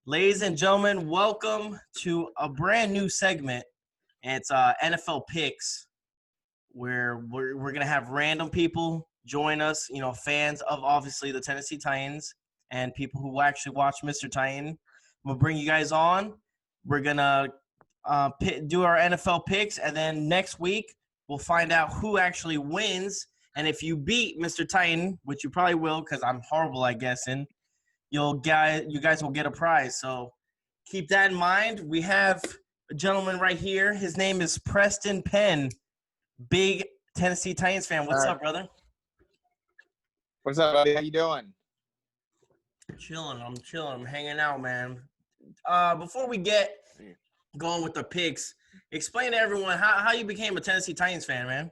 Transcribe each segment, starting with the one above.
Ladies and gentlemen, welcome to a brand new segment. And it's NFL Picks, where we're going to have random people join us, fans of obviously the Tennessee Titans and people who actually watch Mr. Titan. We'll bring you guys on. We're going to do our NFL picks, and then next week we'll find out who actually wins. And if you beat Mr. Titan, which you probably will because I'm horrible at guessing, you guys will get a prize. So keep that in mind. We have a gentleman right here. His name is Preston Penn, big Tennessee Titans fan. What's up, brother? What's up, buddy? How you doing? I'm chilling. I'm hanging out, man. Before we get going with the picks, explain to everyone how you became a Tennessee Titans fan, man.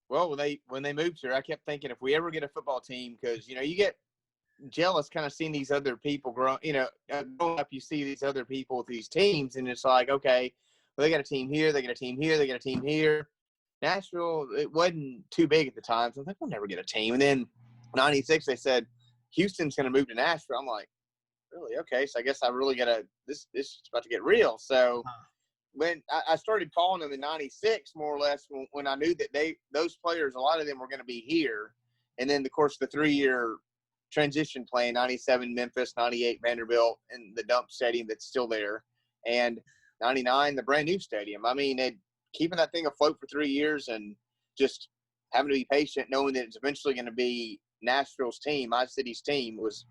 Well, when they moved here, I kept thinking if we ever get a football team, because you get jealous kind of seeing these other people grow. Growing up, you see these other people with these teams, and it's like, okay, well, they got a team here, they got a team here, they got a team here. Nashville, it wasn't too big at the time, so I was like, we'll never get a team. And then '96, they said Houston's going to move to Nashville. I'm like, really? Okay, so I guess I really got to this is about to get real. So when I started calling them in '96, more or less, when I knew that those players, a lot of them were going to be here, and then of course the 3-year transition plan, '97 Memphis, '98 Vanderbilt, and the dump stadium that's still there, and '99 the brand new stadium. I mean, keeping that thing afloat for 3 years and just having to be patient, knowing that it's eventually going to be Nashville's team, my city's team, was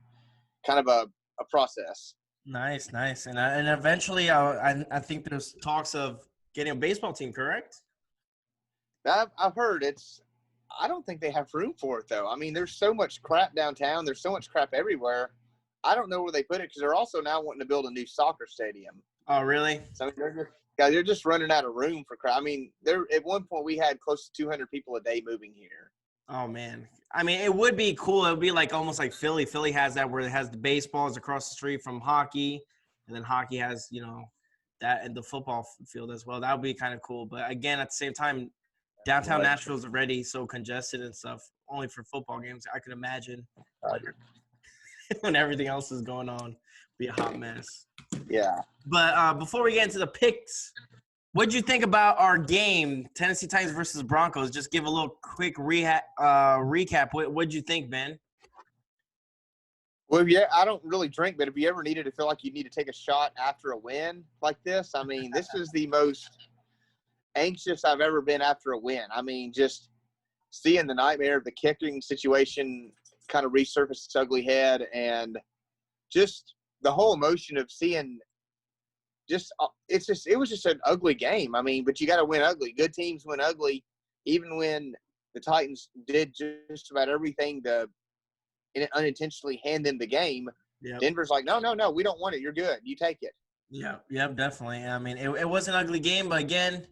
kind of a process. Nice. And eventually, I think there's talks of getting a baseball team, correct? I've heard I don't think they have room for it, though. I mean, there's so much crap downtown. There's so much crap everywhere. I don't know where they put it because they're also now wanting to build a new soccer stadium. Oh, really? So, I mean, they're just running out of room for crap. I mean, at one point we had close to 200 people a day moving here. Oh, man. I mean, it would be cool. It would be like almost like Philly. Philly has that where it has the baseballs across the street from hockey, and then hockey has, that and the football field as well. That would be kind of cool. But, again, at the same time, downtown Nashville's already so congested and stuff, only for football games. I could imagine when everything else is going on, be a hot mess. Yeah. But before we get into the picks, what did you think about our game, Tennessee Titans versus Broncos? Just give a little quick recap. What did you think, Ben? Well, yeah, I don't really drink, but if you ever needed to feel like you need to take a shot after a win like this, I mean, this is the most anxious I've ever been after a win. I mean, just seeing the nightmare of the kicking situation kind of resurface its ugly head, and just the whole emotion of seeing it was just an ugly game. I mean, but you got to win ugly. Good teams win ugly, even when the Titans did just about everything to unintentionally hand them the game. Yep. Denver's like, no, we don't want it. You're good. You take it. Yeah, definitely. I mean, it was an ugly game, but again,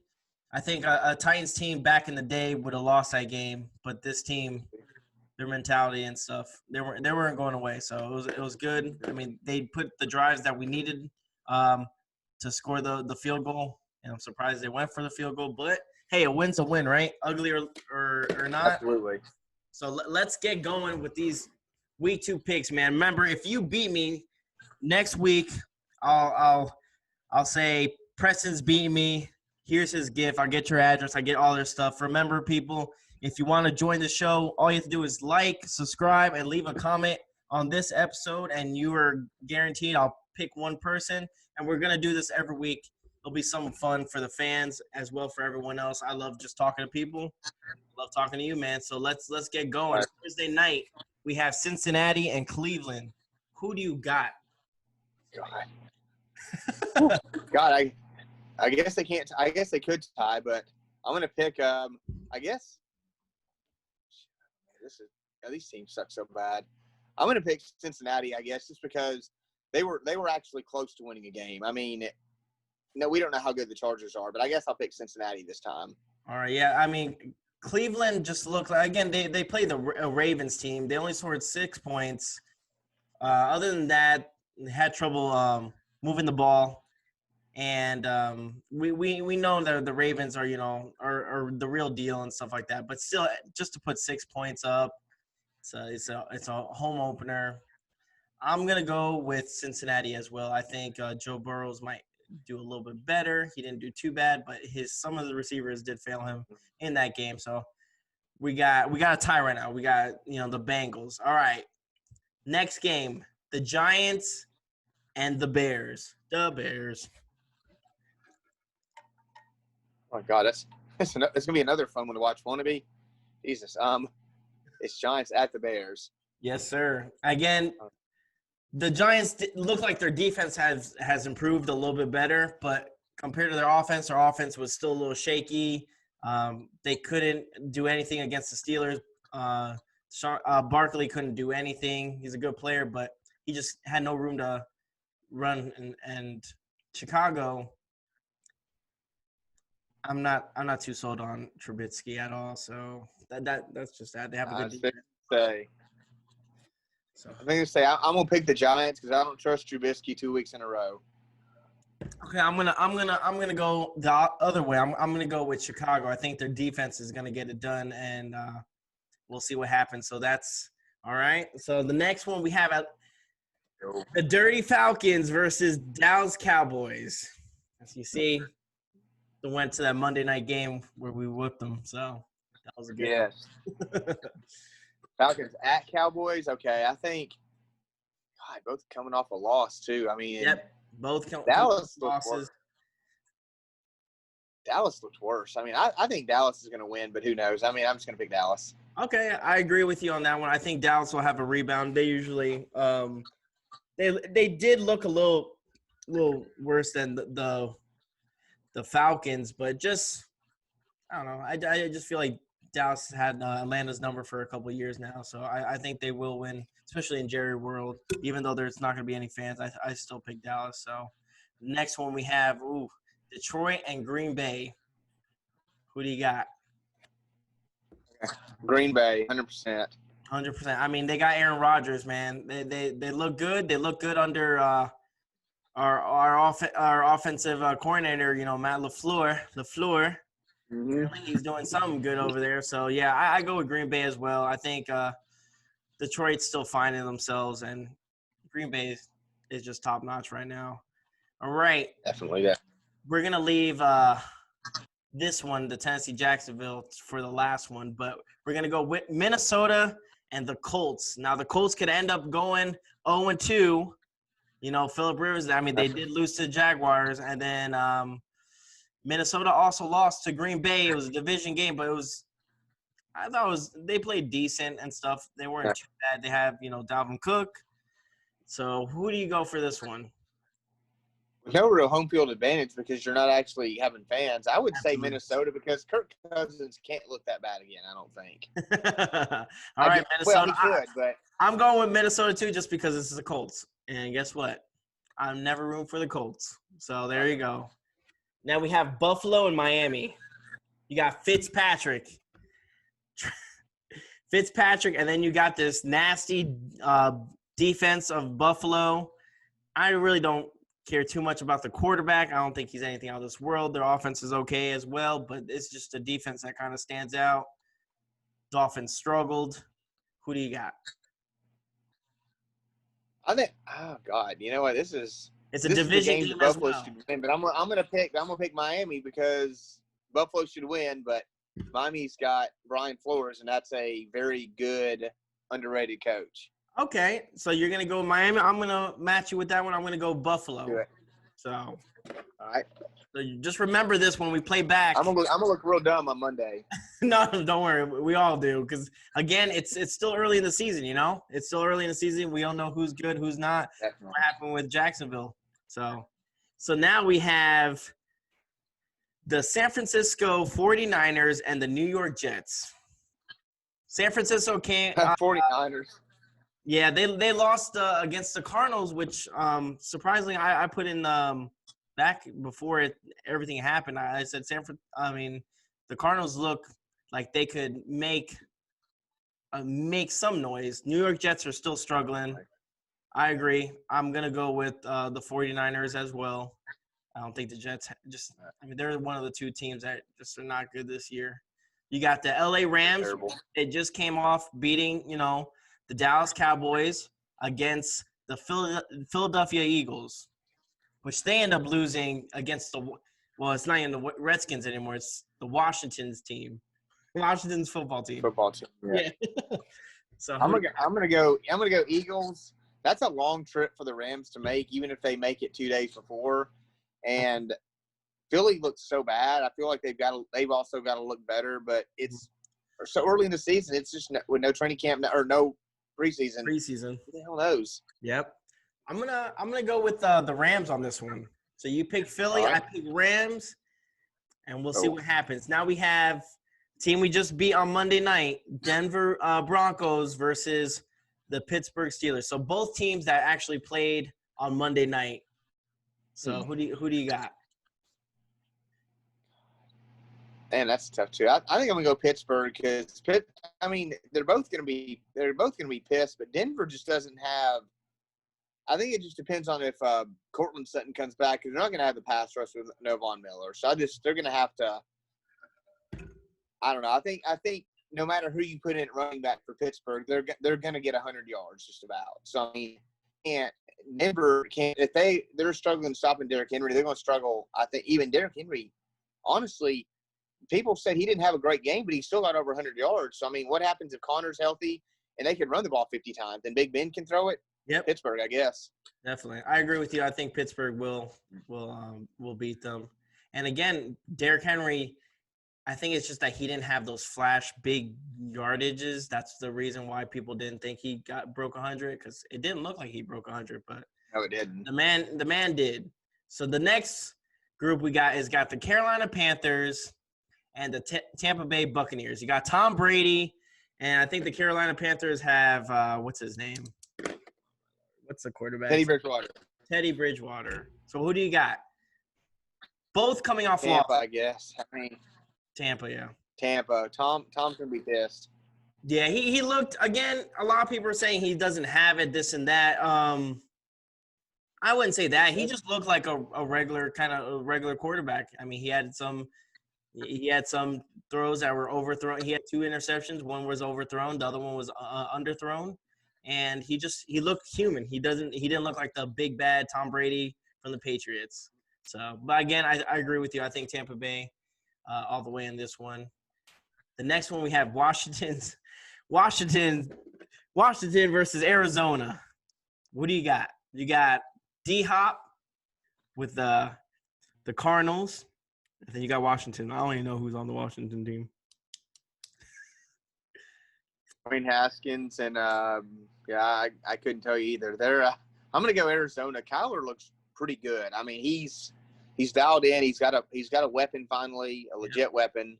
I think a Titans team back in the day would have lost that game. But this team, their mentality and stuff, they weren't going away. So it was good. I mean, they put the drives that we needed to score the field goal, and I'm surprised they went for the field goal. But hey, a win's a win, right? Ugly or not. Absolutely. So let's get going with these week 2 picks, man. Remember, if you beat me next week, I'll say Preston's beating me. Here's his gift. I'll get your address. I get all their stuff. Remember, people, if you want to join the show, all you have to do is like, subscribe, and leave a comment on this episode, and you are guaranteed I'll pick one person. And we're going to do this every week. It'll be some fun for the fans as well for everyone else. I love just talking to people. I love talking to you, man. So let's get going. Right. Thursday night, we have Cincinnati and Cleveland. Who do you got? God, I guess they can't. I guess they could tie, but I'm gonna pick. I guess these teams suck so bad. I'm gonna pick Cincinnati. I guess just because they were actually close to winning a game. I mean, no, we don't know how good the Chargers are, but I guess I'll pick Cincinnati this time. All right, yeah. I mean, Cleveland just looked like, again, they played the Ravens team. They only scored 6 points. Other than that, they had trouble moving the ball. And we know that the Ravens are the real deal and stuff like that. But still, just to put 6 points up, it's a home opener. I'm going to go with Cincinnati as well. I think Joe Burrows might do a little bit better. He didn't do too bad, but some of the receivers did fail him in that game. So we got a tie right now. We got, the Bengals. All right. Next game, the Giants and the Bears. The Bears. Oh my God, it's gonna be another fun one to watch. Won't it be? Jesus. It's Giants at the Bears. Yes, sir. Again, the Giants look like their defense has improved a little bit better, but compared to their offense was still a little shaky. They couldn't do anything against the Steelers. Barkley couldn't do anything. He's a good player, but he just had no room to run. And Chicago, I'm not too sold on Trubisky at all. So that's just that. They have a good defense. So I'm going to say I'm going to pick the Giants because I don't trust Trubisky 2 weeks in a row. Okay, I'm gonna go the other way. I'm gonna go with Chicago. I think their defense is gonna get it done, and we'll see what happens. So that's all right. So the next one we have the Dirty Falcons versus Dallas Cowboys. As you see, they went to that Monday night game where we whipped them. So that was a good. Yes. Falcons at Cowboys. Okay, I think. God, both coming off a loss too. I mean. Yep. Both Dallas losses. Dallas looked worse. I mean, I think Dallas is going to win, but who knows? I mean, I'm just going to pick Dallas. Okay, I agree with you on that one. I think Dallas will have a rebound. They usually they did look a little worse than the Falcons, but just I don't know. I just feel like Dallas had Atlanta's number for a couple of years now, so I think they will win, especially in Jerry World. Even though there's not going to be any fans, I still pick Dallas. So next one we have Detroit and Green Bay. Who do you got? Green Bay, 100%. 100%. I mean, they got Aaron Rodgers, man. They look good. They look good under our offensive coordinator, Matt LaFleur. Mm-hmm. He's doing something good over there. So, yeah, I go with Green Bay as well. I think Detroit's still finding themselves, and Green Bay is just top-notch right now. All right. Definitely, yeah. We're going to leave this one, the Tennessee-Jacksonville, for the last one. But we're going to go with Minnesota and the Colts. Now, the Colts could end up going 0-2. Phillip Rivers, I mean, they did lose to the Jaguars. And then Minnesota also lost to Green Bay. It was a division game, but they played decent and stuff. They weren't too bad. They have, Dalvin Cook. So who do you go for this one? No real home field advantage because you're not actually having fans. I would say Minnesota because Kirk Cousins can't look that bad again, I don't think. All right, Minnesota. Well, he could, but I'm going with Minnesota too just because this is the Colts. And guess what? I'm never rooting for the Colts. So there you go. Now we have Buffalo and Miami. You got Fitzpatrick, and then you got this nasty defense of Buffalo. I really don't care too much about the quarterback. I don't think he's anything out of this world. Their offense is okay as well, but it's just a defense that kind of stands out. Dolphins struggled. Who do you got? I think. Oh God, you know what? It's a division game as well. Win, but I'm gonna pick Miami because Buffalo should win, but Miami's got Brian Flores, and that's a very good underrated coach. Okay, so you're gonna go with Miami. I'm gonna match you with that one. I'm gonna go Buffalo. Do it. So, all right. So you just remember this when we play back. I'm gonna look real dumb on Monday. No, don't worry. We all do because again, it's still early in the season. It's still early in the season. We don't know who's good, who's not. Definitely. What happened with Jacksonville? So now we have the San Francisco 49ers and the New York Jets. San Francisco came 49ers. Yeah, they lost against the Cardinals, which surprisingly I put in back before everything happened. I said the Cardinals look like they could make some noise. New York Jets are still struggling. I agree. I'm going to go with the 49ers as well. I don't think the Jets they're one of the two teams that just are not good this year. You got the LA Rams. They just came off beating, the Dallas Cowboys against the Philadelphia Eagles, which they end up losing against it's not even the Redskins anymore. It's the Washington's team, Washington's football team. Football team. Yeah. So I'm gonna go Eagles. That's a long trip for the Rams to make, even if they make it 2 days before. And Philly looks so bad. I feel like they've also got to look better, but it's so early in the season. It's just with no training camp or no preseason. Preseason. Who the hell knows? Yep. I'm gonna go with the Rams on this one. So you pick Philly, Right. I pick Rams, and we'll see what happens. Now we have team we just beat on Monday night, Denver Broncos versus the Pittsburgh Steelers. So both teams that actually played on Monday night. So who do you got? Man, that's tough too. I think I'm gonna go Pittsburgh because they're both gonna be pissed, but Denver just doesn't have. I think it just depends on if Cortland Sutton comes back because they're not gonna have the pass rush with no Von Miller. So they're gonna have to. I don't know. I think no matter who you put in at running back for Pittsburgh, they're gonna get 100 yards just about. So I mean, Denver can't if they're struggling stopping Derrick Henry, they're gonna struggle. I think even Derrick Henry, honestly. People said he didn't have a great game, but he still got over 100 yards. So, I mean, what happens if Connor's healthy and they can run the ball 50 times and Big Ben can throw it? Yep. Pittsburgh, I guess. Definitely. I agree with you. I think Pittsburgh will beat them. And again, Derrick Henry, I think it's just that he didn't have those flash big yardages. That's the reason why people didn't think he broke 100 because it didn't look like he broke 100, but no, it didn't. The man did. So the next group we got is the Carolina Panthers and the Tampa Bay Buccaneers. You got Tom Brady, and I think the Carolina Panthers have what's his name? What's the quarterback? Teddy Bridgewater. So who do you got? Both coming off Tampa, loss. I guess. I mean, Tampa, yeah. Tampa. Tom's gonna be pissed. Yeah, he looked again. A lot of people are saying he doesn't have it, this and that. I wouldn't say that. He just looked like a regular quarterback. I mean, he had some throws that were overthrown. He had 2 interceptions. One was overthrown. The other one was underthrown. And he looked human. He didn't look like the big bad Tom Brady from the Patriots. So, but again, I agree with you. I think Tampa Bay all the way in this one. The next one we have Washington versus Arizona. What do you got? You got D-Hop with the Cardinals. And then you got Washington. I don't even know who's on the Washington team. Dwayne Haskins and I couldn't tell you either. I'm gonna go Arizona. Kyler looks pretty good. I mean, he's dialed in. He's got a weapon finally, a legit weapon.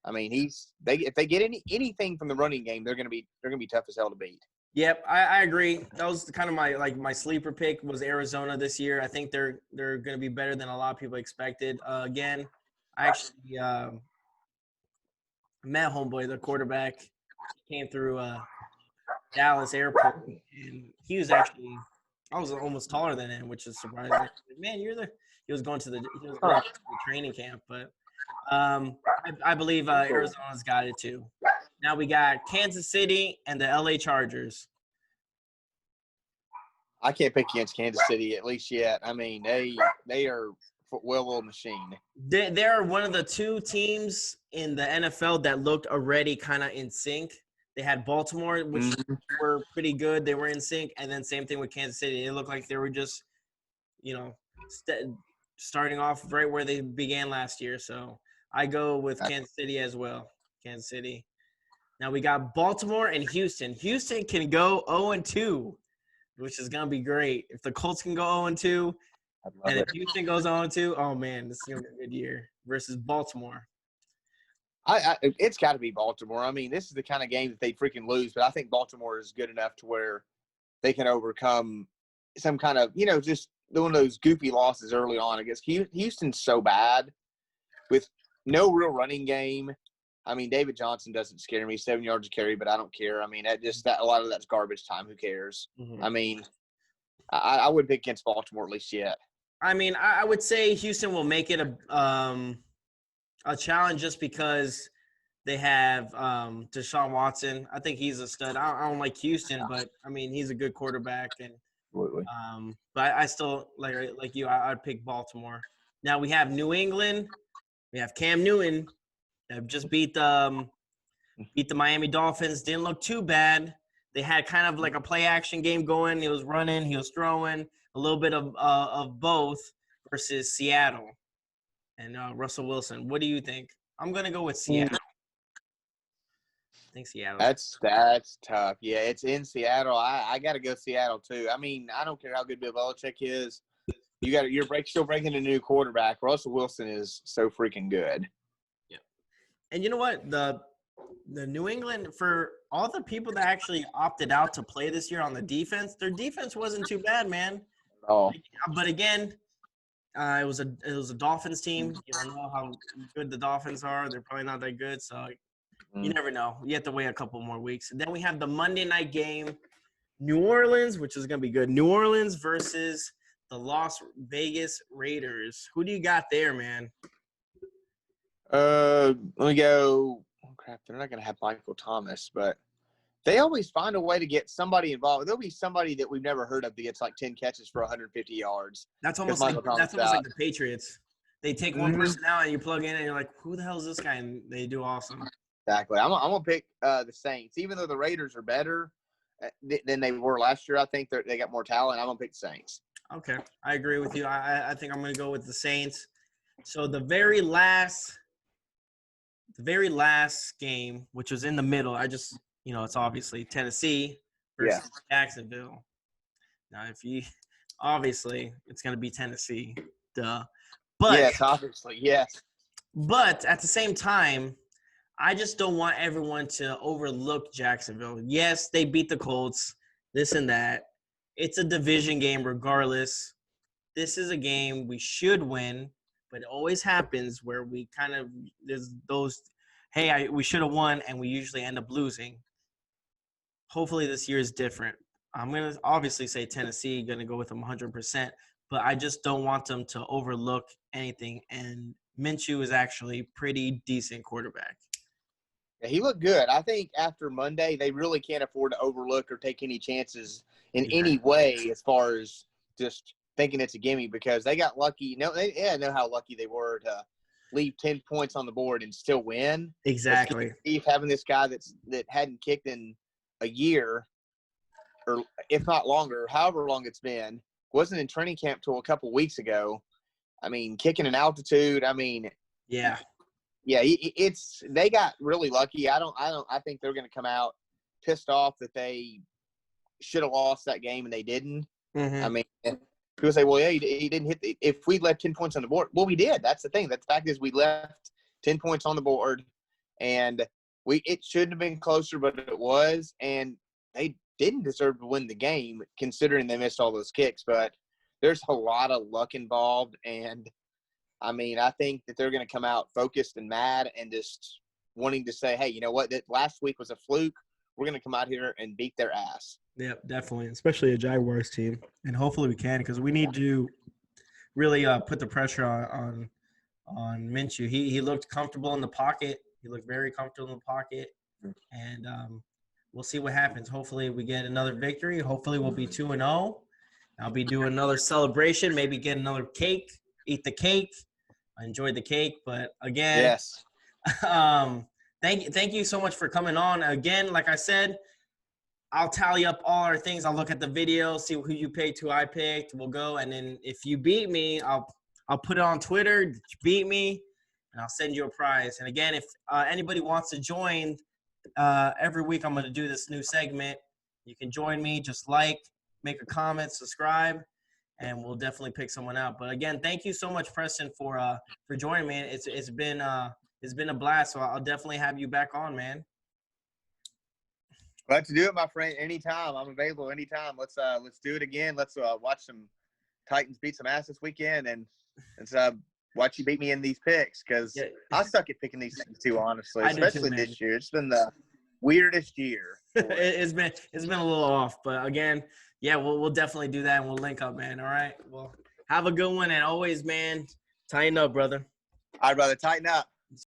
I mean, if they get anything from the running game, they're gonna be tough as hell to beat. Yep, I agree. That was kind of my sleeper pick was Arizona this year. I think they're going to be better than a lot of people expected. Again, I actually met homeboy, the quarterback. He came through Dallas Airport, and he was I was almost taller than him, which is surprising. Man, he was going to the training camp, but I believe Arizona's got it too. Now we got Kansas City and the LA Chargers. I can't pick against Kansas City at least yet. I mean, they are a well-oiled machine. They're one of the 2 teams in the NFL that looked already kind of in sync. They had Baltimore, which were pretty good. They were in sync. And then same thing with Kansas City. It looked like they were just, starting off right where they began last year. So I go with Kansas City as well. Kansas City. Now we got Baltimore and Houston. Houston can go 0-2, which is going to be great. If the Colts can go 0-2, and if Houston goes 0-2, oh, man, this is going to be a good year versus Baltimore. It's got to be Baltimore. I mean, this is the kind of game that they freaking lose, but I think Baltimore is good enough to where they can overcome some kind of, just one of those goofy losses early on. I guess Houston's so bad with no real running game. I mean, David Johnson doesn't scare me. 7 yards a carry, but I don't care. I mean, a lot of that's garbage time. Who cares? Mm-hmm. I mean, I wouldn't pick against Baltimore at least yet. I mean, I would say Houston will make it a challenge just because they have Deshaun Watson. I think he's a stud. I don't like Houston, but, I mean, he's a good quarterback. And Absolutely. But I still like you. I'd pick Baltimore. Now we have New England. We have Cam Newton that just beat the Miami Dolphins. Didn't look too bad. They had kind of like a play action game going. He was running, he was throwing, a little bit of both versus Seattle and Russell Wilson. What do you think? I'm gonna go with Seattle. I think Seattle. That's tough. Yeah, it's in Seattle. I got to go Seattle too. I mean, I don't care how good Bill Belichick is. You're still breaking a new quarterback. Russell Wilson is so freaking good. Yeah, and you know what? The New England, for all the people that actually opted out to play this year on the defense, their defense wasn't too bad, man. Oh, But again, it was a Dolphins team. You don't know how good the Dolphins are. They're probably not that good, so you never know. You have to wait a couple more weeks. And then we have the Monday night game, New Orleans, which is going to be good. New Orleans versus the Las Vegas Raiders. Who do you got there, man? let me go. Oh, crap, they're not going to have Michael Thomas, but they always find a way to get somebody involved. There'll be somebody that we've never heard of that gets like 10 catches for 150 yards. That's almost like the Patriots. They take one person out and you plug in and you're like, who the hell is this guy? And they do awesome. Exactly. I'm going to pick the Saints. Even though the Raiders are better than they were last year, I think they got more talent. I'm going to pick the Saints. Okay. I agree with you. I think I'm going to go with the Saints. So the very last game, which was in the middle, it's obviously Tennessee versus Jacksonville. Now, obviously, it's going to be Tennessee. Duh. But, yes, obviously, yes. But at the same time, I just don't want everyone to overlook Jacksonville. Yes, they beat the Colts, this and that. It's a division game regardless. This is a game we should win, but it always happens where we kind of – there's those, hey, we should have won, and we usually end up losing. Hopefully this year is different. I'm going to obviously say Tennessee, going to go with them 100%, but I just don't want them to overlook anything, and Minshew is actually pretty decent quarterback. Yeah, he looked good. I think after Monday, they really can't afford to overlook or take any chances in any way as far as just thinking it's a gimme because they got lucky. They know how lucky they were to leave 10 points on the board and still win. Exactly. Steve having this guy that hadn't kicked in a year or if not longer, however long it's been, wasn't in training camp till a couple weeks ago. I mean, kicking in altitude. I mean, yeah. Yeah, they got really lucky. I think they're going to come out pissed off that they should have lost that game and they didn't. Mm-hmm. I mean, people say, well, yeah, he didn't hit if we left 10 points on the board. Well, we did. That's the thing. The fact is we left 10 points on the board and it shouldn't have been closer, but it was. And they didn't deserve to win the game considering they missed all those kicks. But there's a lot of luck involved and – I mean, I think that they're going to come out focused and mad and just wanting to say, hey, you know what? That last week was a fluke. We're going to come out here and beat their ass. Yeah, definitely, especially a Jaguars team. And hopefully we can because we need to really put the pressure on Minshew. He looked comfortable in the pocket. He looked very comfortable in the pocket. And we'll see what happens. Hopefully we get another victory. Hopefully we'll be 2-0. I'll be doing another celebration, maybe get another cake, eat the cake. I enjoyed the cake, but again, yes. Thank you so much for coming on. Again, like I said, I'll tally up all our things. I'll look at the video, see who you picked, who I picked. We'll go, and then if you beat me, I'll put it on Twitter. Did you beat me? And I'll send you a prize. And again, if anybody wants to join, every week I'm going to do this new segment. You can join me. Just make a comment, subscribe. And we'll definitely pick someone out. But again, thank you so much, Preston, for joining me. It's been a blast. So I'll definitely have you back on, man. Glad to do it, my friend. Anytime, I'm available. Anytime. Let's do it again. Let's watch some Titans beat some ass this weekend, and let's watch you beat me in these picks because I suck at picking these things too, honestly. Especially too, this year. It's been the weirdest year. It's been a little off, but again. Yeah, we'll definitely do that, and we'll link up, man. All right? Well, have a good one, and always, man, tighten up, brother. All right, brother, tighten up.